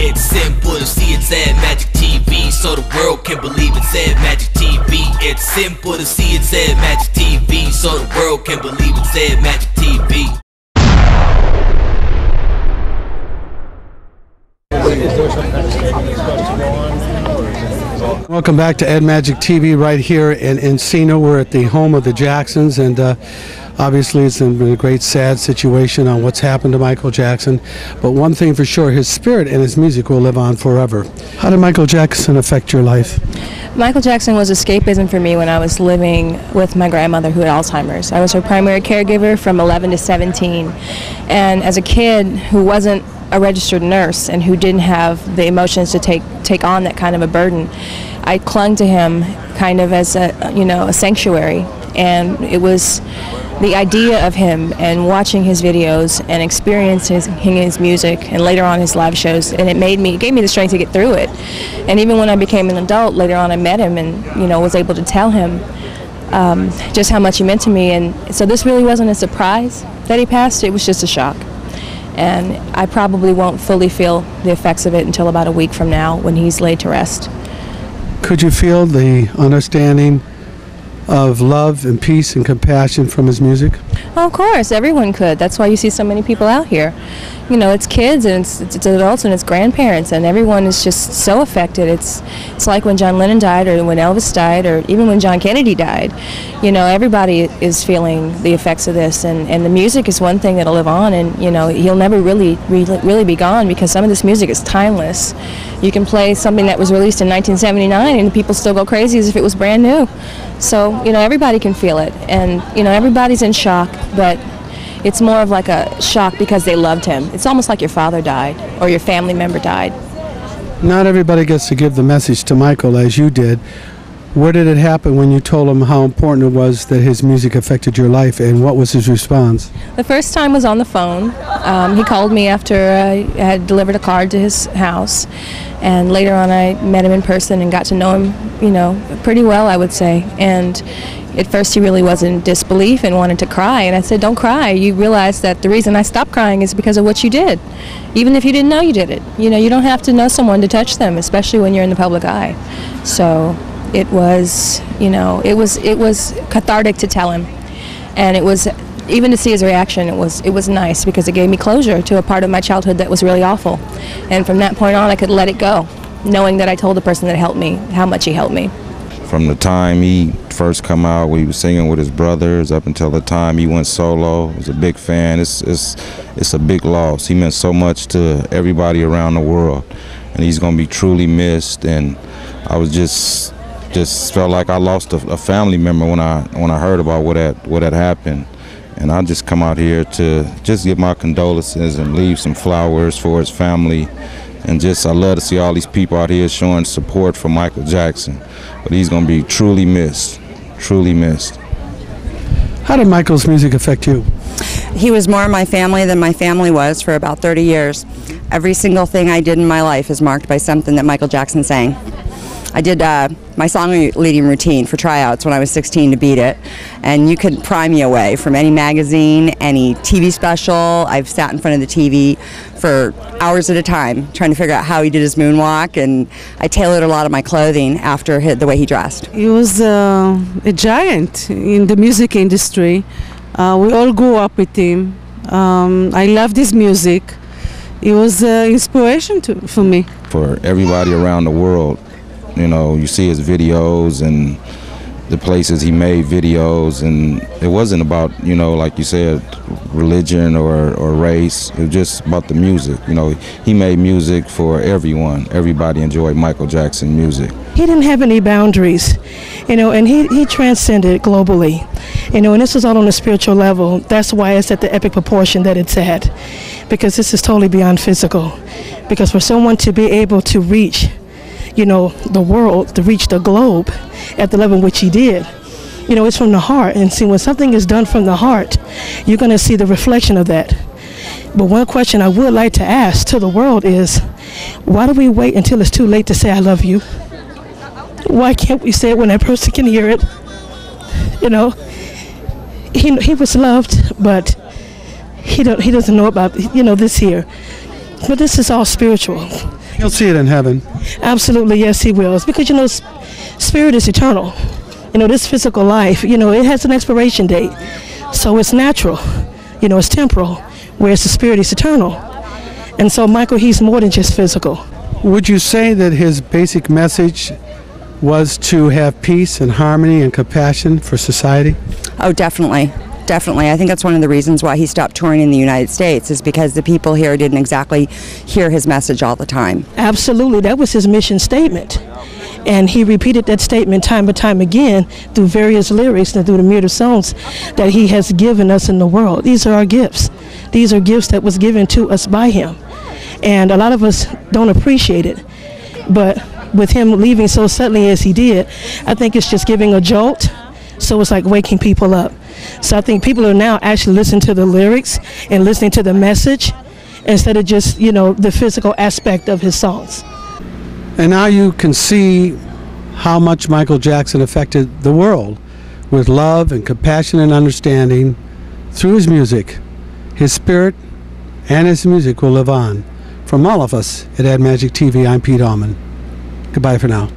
It's simple to see it's Ed Magic TV, so the world can believe it's Ed Magic TV. It's simple to see it's Ed Magic TV, so the world can believe it's Ed Magic TV. Welcome back to Ed Magic TV right here in Encino. We're at the home of the Jacksons, and obviously it's been a great sad situation on what's happened to Michael Jackson. But one thing for sure, his spirit and his music will live on forever. How did Michael Jackson affect your life? Michael Jackson was escapism for me when I was living with my grandmother who had Alzheimer's. I was her primary caregiver from 11 to 17. And as a kid who wasn't a registered nurse and who didn't have the emotions to take on that kind of a burden, I clung to him kind of as a sanctuary. And it was the idea of him and watching his videos and experiencing his music and later on his live shows, and it gave me the strength to get through it. And even when I became an adult, later on I met him and was able to tell him just how much he meant to me. And so this really wasn't a surprise that he passed, it was just a shock. And I probably won't fully feel the effects of it until about a week from now when he's laid to rest. Could you feel the understanding of love and peace and compassion from his music? Well, of course, everyone could. That's why you see so many people out here. It's kids and it's adults and it's grandparents, and everyone is just so affected. It's like when John Lennon died, or when Elvis died, or even when John Kennedy died. Everybody is feeling the effects of this, and the music is one thing that'll live on, and he'll never really be gone, because some of this music is timeless. You can play something that was released in 1979 and people still go crazy as if it was brand new. So, everybody can feel it, and, everybody's in shock, but it's more of like a shock because they loved him. It's almost like your father died or your family member died. Not everybody gets to give the message to Michael as you did. Where did it happen when you told him how important it was that his music affected your life, and what was his response? The first time was on the phone. He called me after I had delivered a card to his house, and later on I met him in person and got to know him, pretty well, I would say. And at first he really was in disbelief and wanted to cry, and I said, don't cry. You realize that the reason I stopped crying is because of what you did, even if you didn't know you did it. You don't have to know someone to touch them, especially when you're in the public eye. So it was, it was cathartic to tell him, and it was, even to see his reaction, it was nice, because it gave me closure to a part of my childhood that was really awful. And from that point on, I could let it go, knowing that I told the person that helped me how much he helped me. From the time he first come out, we was singing with his brothers, up until the time he went solo, I was a big fan. It's a big loss. He meant so much to everybody around the world, and he's gonna be truly missed. And I was just felt like I lost a family member when I heard about what had happened. And I just come out here to just give my condolences and leave some flowers for his family. And I love to see all these people out here showing support for Michael Jackson. But he's going to be truly missed, truly missed. How did Michael's music affect you? He was more my family than my family was for about 30 years. Every single thing I did in my life is marked by something that Michael Jackson sang. I did my song leading routine for tryouts when I was 16 to beat it, and you could pry me away from any magazine, any TV special. I've sat in front of the TV for hours at a time trying to figure out how he did his moonwalk, and I tailored a lot of my clothing after the way he dressed. He was a giant in the music industry. We all grew up with him. I loved his music. It was inspiration for me. For everybody around the world, you see his videos and the places he made videos, and it wasn't about, like you said, religion or race. It was just about the music. He made music for everyone. Everybody enjoyed Michael Jackson music. He didn't have any boundaries, and he transcended globally, and this was all on a spiritual level. That's why it's at the epic proportion that it's at, because this is totally beyond physical. Because for someone to be able to reach the world, to reach the globe at the level in which he did, it's from the heart. And see, when something is done from the heart, you're going to see the reflection of that. But one question I would like to ask to the world is, why do we wait until it's too late to say I love you? Why can't we say it when that person can hear it? He was loved, but he doesn't know about this here. But this is all spiritual. He'll see it in heaven. Absolutely, yes, he will. It's because, spirit is eternal. This physical life, it has an expiration date. So it's natural, it's temporal, whereas the spirit is eternal. And so Michael, he's more than just physical. Would you say that his basic message was to have peace and harmony and compassion for society? Oh, definitely. Definitely. I think that's one of the reasons why he stopped touring in the United States, is because the people here didn't exactly hear his message all the time. Absolutely. That was his mission statement. And he repeated that statement time and time again through various lyrics and through the myriad of songs that he has given us in the world. These are our gifts. These are gifts that was given to us by him. And a lot of us don't appreciate it. But with him leaving so suddenly as he did, I think it's just giving a jolt. So it's like waking people up. So I think people are now actually listening to the lyrics and listening to the message instead of just, the physical aspect of his songs. And now you can see how much Michael Jackson affected the world with love and compassion and understanding through his music. His spirit and his music will live on. From all of us at ED Magic TV, I'm Pete Allman. Goodbye for now.